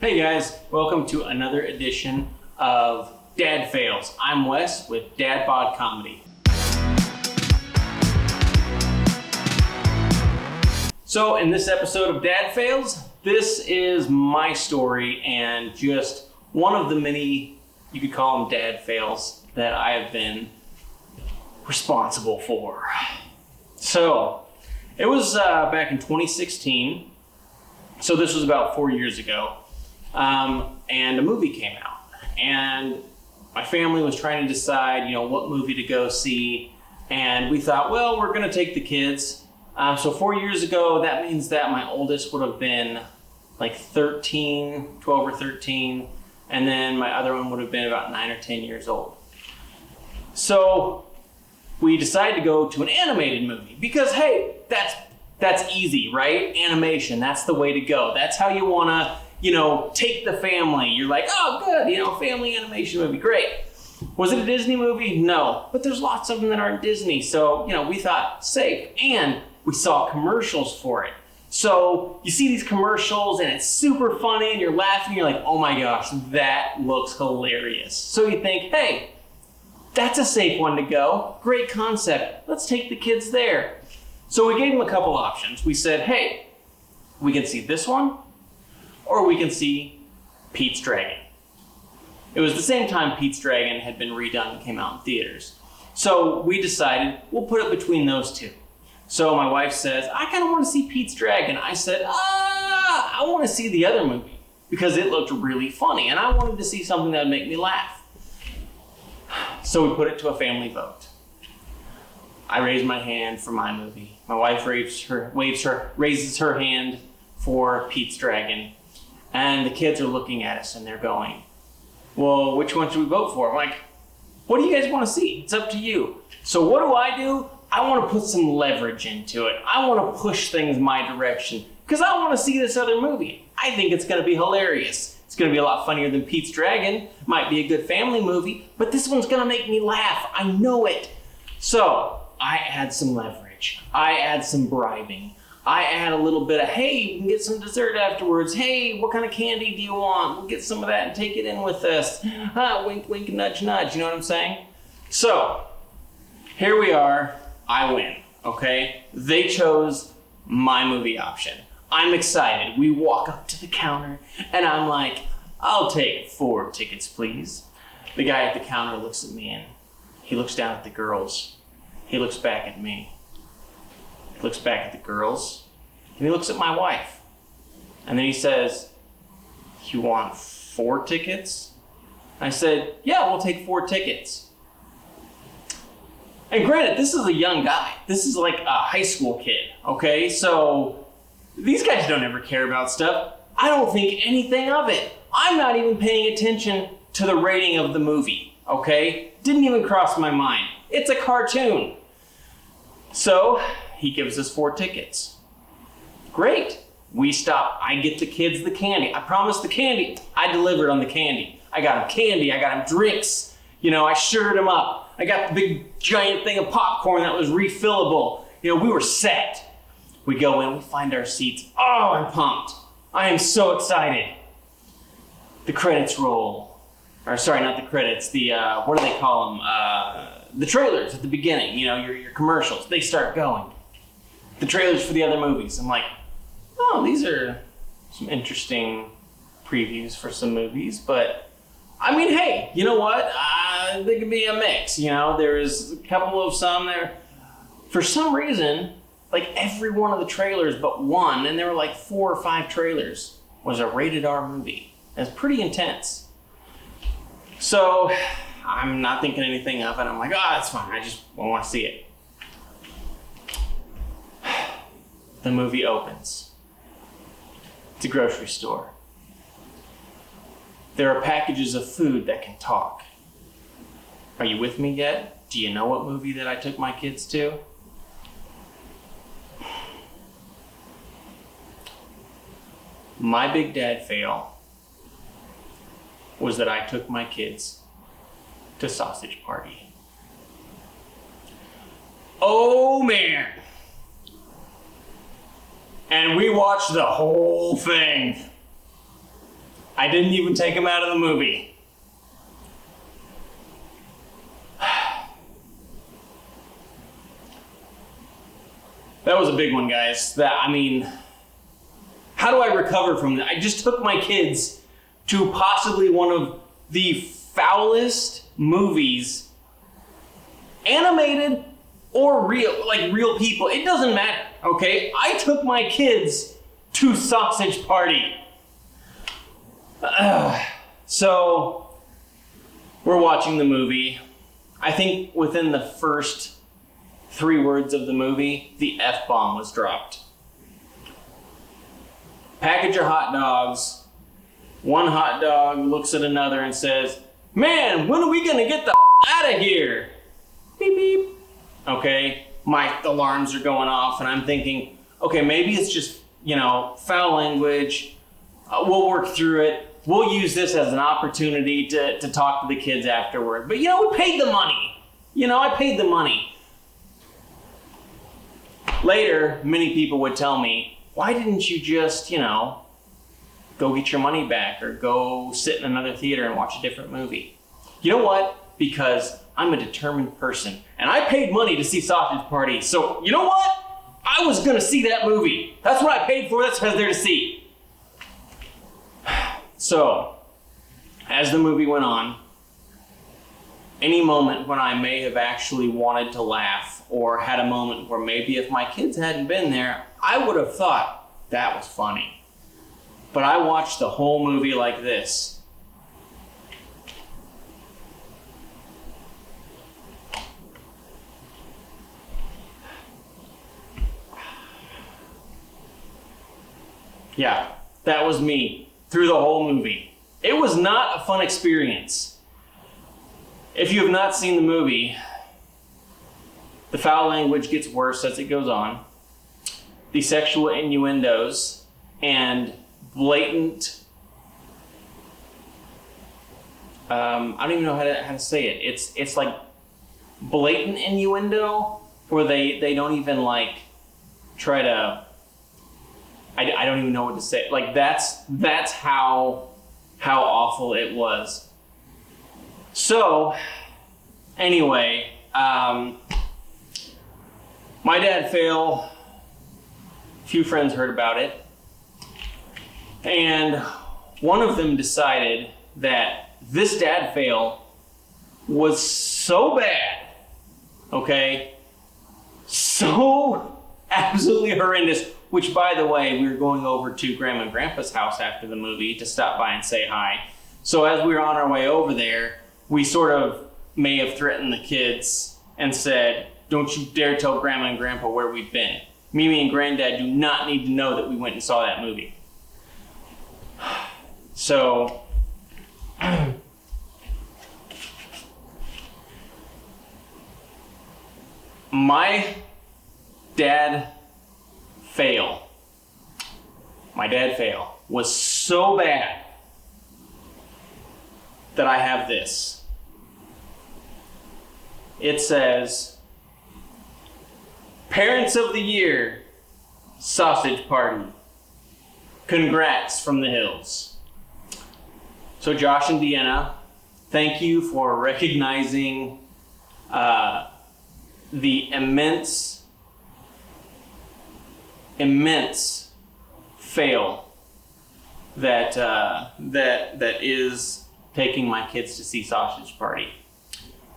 Hey guys, welcome to another edition of Dad Fails. I'm Wes with Dad Bod Comedy. So in this episode of Dad Fails, this is my story and just one of the many, you could call them dad fails, that I have been responsible for. So it was back in 2016. So this was about 4 years ago. And a movie came out, and my family was trying to decide, what movie to go see. And we thought, well, we're going to take the kids. So 4 years ago, that means that my oldest would have been like 12 or 13. And then my other one would have been about 9 or 10 years old. So we decided to go to an animated movie because, hey, that's easy, right? Animation, that's the way to go. That's how you want to take the family. You're like, oh, good, family animation movie, great. Was it a Disney movie? No, but there's lots of them that aren't Disney. So, we thought safe, and we saw commercials for it. So you see these commercials and it's super funny and you're laughing. You're like, oh my gosh, that looks hilarious. So you think, hey, that's a safe one to go. Great concept. Let's take the kids there. So we gave them a couple options. We said, hey, we can see this one, or we can see Pete's Dragon. It was the same time Pete's Dragon had been redone and came out in theaters. So we decided we'll put it between those two. So my wife says, I kind of want to see Pete's Dragon. I said, I want to see the other movie because it looked really funny and I wanted to see something that would make me laugh. So we put it to a family vote. I raised my hand for my movie. My wife raises her hand for Pete's Dragon. And the kids are looking at us and they're going, well, which one should we vote for? I'm like, what do you guys want to see? It's up to you. So what do? I want to put some leverage into it. I want to push things my direction because I want to see this other movie. I think it's going to be hilarious. It's going to be a lot funnier than Pete's Dragon. Might be a good family movie, but this one's going to make me laugh. I know it. So I add some leverage. I add some bribing. I add a little bit of, hey, we can get some dessert afterwards. Hey, what kind of candy do you want? We'll get some of that and take it in with us. Wink, wink, nudge, nudge. You know what I'm saying? So here we are. I win, okay? They chose my movie option. I'm excited. We walk up to the counter and I'm like, I'll take 4 tickets, please. The guy at the counter looks at me and he looks down at the girls. He looks back at me. He looks back at the girls, and he looks at my wife. And then he says, you want 4 tickets? I said, yeah, we'll take 4 tickets. And granted, this is a young guy. This is like a high school kid, okay? So these guys don't ever care about stuff. I don't think anything of it. I'm not even paying attention to the rating of the movie, okay? Didn't even cross my mind. It's a cartoon. So he gives us 4 tickets. Great. We stop. I get the kids the candy. I promised the candy. I delivered on the candy. I got them candy. I got them drinks. I sugared them up. I got the big giant thing of popcorn that was refillable. We were set. We go in. We find our seats. Oh, I'm pumped. I am so excited. The credits roll. Or sorry, not the credits. The, what do they call them? The trailers at the beginning. Your commercials. They start going. The trailers for the other movies. I'm like, oh, these are some interesting previews for some movies, but I mean, hey, you know what? They could be a mix. There's a couple of some there. For some reason, like every one of the trailers but one, and there were like 4 or 5 trailers, was a rated R movie. It's pretty intense. So I'm not thinking anything of it. I'm like, oh, that's fine. I just want to see it. The movie opens. It's a grocery store. There are packages of food that can talk. Are you with me yet? Do you know what movie that I took my kids to? My big dad fail was that I took my kids to Sausage Party. Oh man. And we watched the whole thing. I didn't even take him out of the movie. That was a big one, guys. How do I recover from that? I just took my kids to possibly one of the foulest movies, animated or real, like real people. It doesn't matter, okay? I took my kids to Sausage Party. So, we're watching the movie. I think within the first 3 words of the movie, the F-bomb was dropped. Package of hot dogs. One hot dog looks at another and says, "Man, when are we gonna get the out of here?" Beep, beep. Okay, my alarms are going off and I'm thinking, okay, maybe it's just, foul language. We'll work through it. We'll use this as an opportunity to talk to the kids afterward. But we paid the money. I paid the money. Later, many people would tell me, why didn't you just, go get your money back or go sit in another theater and watch a different movie? You know what? Because I'm a determined person and I paid money to see Sausage Party. So you know what? I was going to see that movie. That's what I paid for. That's what I was there to see. So, as the movie went on, any moment when I may have actually wanted to laugh or had a moment where maybe if my kids hadn't been there, I would have thought that was funny. But I watched the whole movie like this. Yeah, that was me through the whole movie. It was not a fun experience. If you have not seen the movie, the foul language gets worse as it goes on. The sexual innuendos and blatant, I don't even know how to say it. It's like blatant innuendo where they don't even like try to, I don't even know what to say. Like that's how awful it was. So, anyway, my dad fail. A few friends heard about it. And one of them decided that this dad fail was so bad, okay? So absolutely horrendous, which by the way, we were going over to Grandma and Grandpa's house after the movie to stop by and say hi. So as we were on our way over there, we sort of may have threatened the kids and said, "Don't you dare tell Grandma and Grandpa where we've been. Mimi and Granddad do not need to know that we went and saw that movie." So, my dad fail was so bad that I have this. It says, "Parents of the Year, Sausage Party. Congrats from the hills." So Josh and Deanna, thank you for recognizing the immense fail that is taking my kids to see Sausage Party.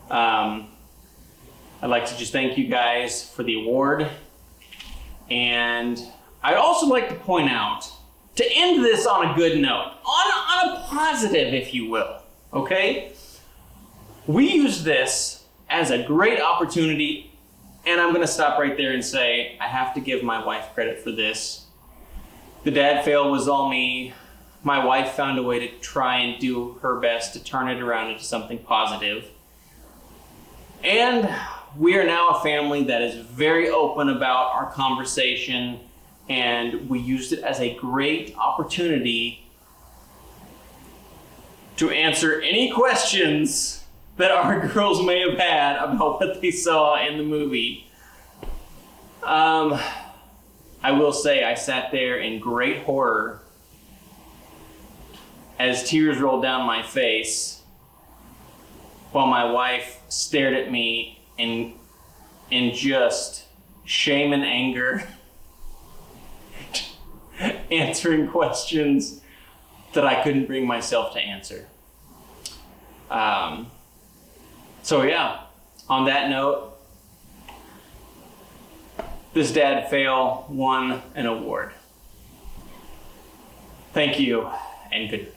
I'd like to just thank you guys for the award. And I'd also like to point out, to end this on a good note, on a positive, if you will, okay? We use this as a great opportunity, and I'm gonna stop right there and say, I have to give my wife credit for this. The dad fail was all me. My wife found a way to try and do her best to turn it around into something positive. And we are now a family that is very open about our conversation, and we used it as a great opportunity to answer any questions that our girls may have had about what they saw in the movie. I will say I sat there in great horror as tears rolled down my face while my wife stared at me in just shame and anger, answering questions that I couldn't bring myself to answer. So yeah, on that note, this dad fail won an award. Thank you and good night.